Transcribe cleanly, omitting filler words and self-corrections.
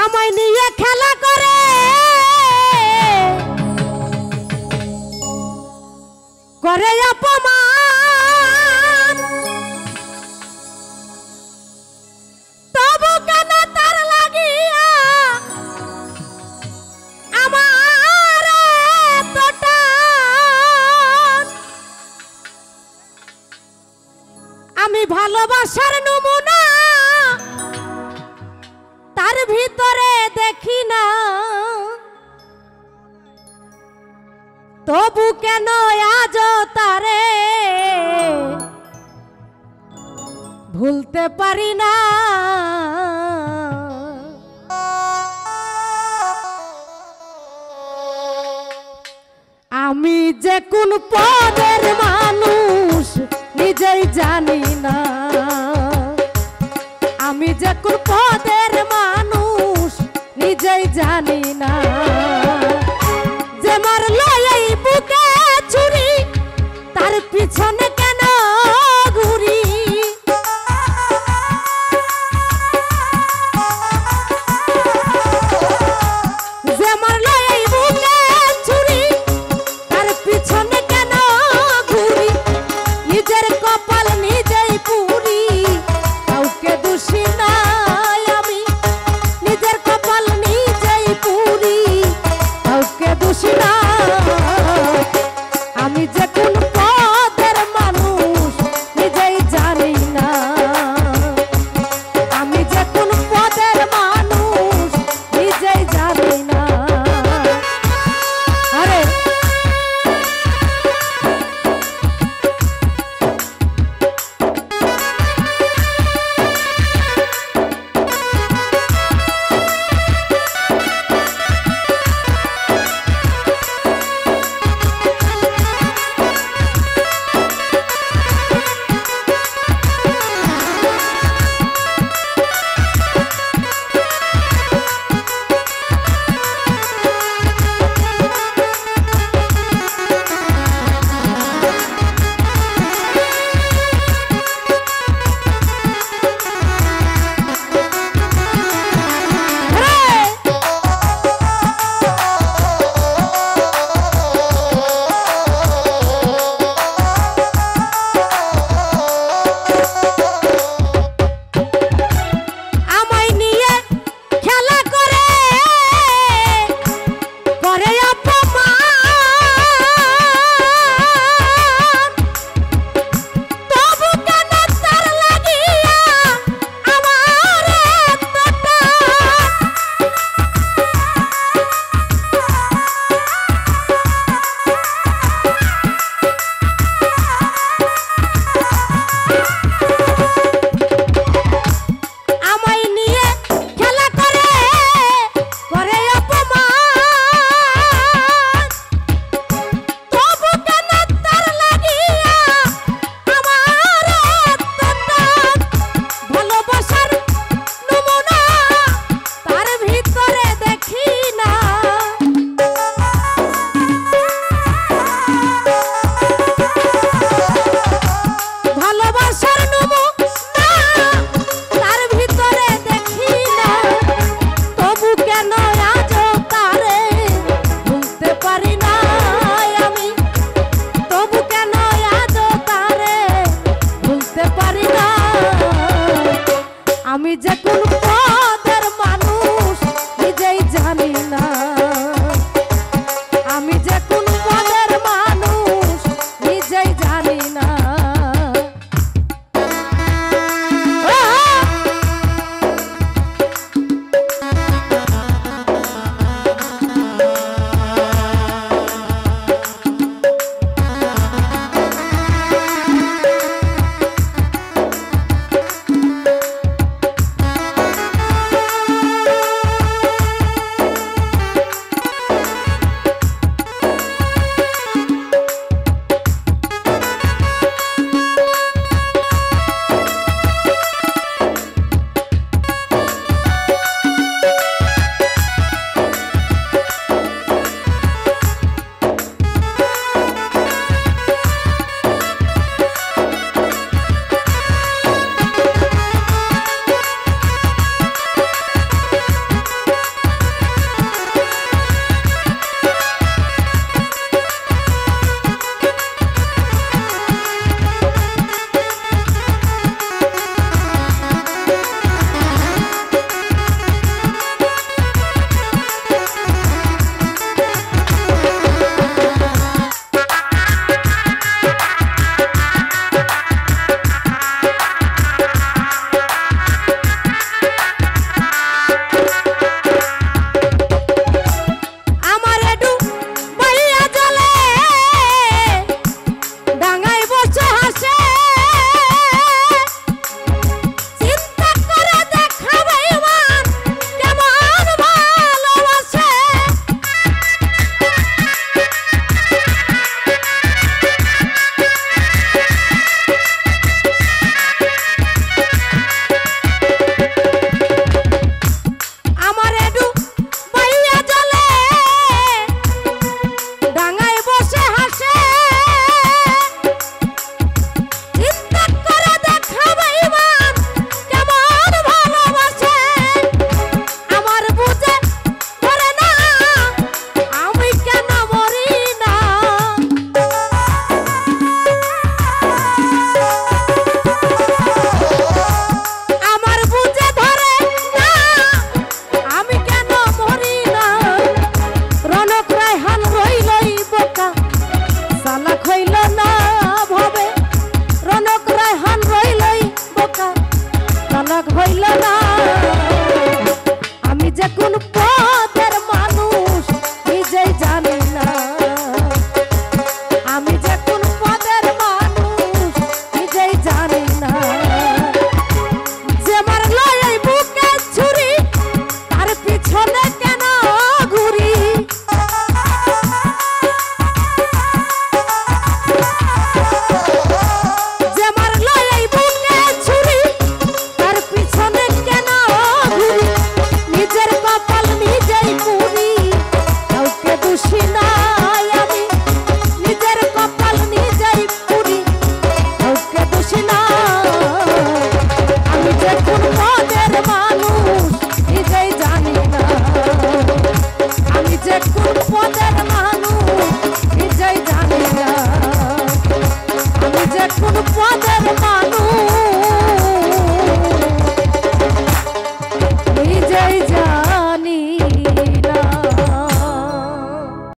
আমায় নিয়ে খেলা করে করে অপমান, তবু কেন তার লাগিয়া আমার এতটা? আমি ভালোবাসার নমুনা তার ভিতরে দেখি না, তবু কেন আজ তারে ভুলতে পারি না। আমি যে কোন পদের মানুষ নিজেই জানি না, আমি যে কোন পদের মানুষ নিজেই জানি না। যে মারলো এই বুকে ছুরি তার পিছনে কেন ঘুরি? যে মারলো এই বুকে ছুরি তার পিছনে কেন ঘুরি? নিজের কপাল নিজেই পুরি, কাউকে দোষী নাই আমি। নিজের কপাল নিজেই পুরি, কাউকে দোষী না। আমি যে কোন পদের মানুষ নিজেই জানি না, আমি যে কোন পদের মানুষ নিজেই জানি না। আরে আমি যে কোন পদের মানুষ নিজেই জানি না, আমি যে কোন পদের মানুষ নিজেই জানি না। হইল না আমি যে কোন পদের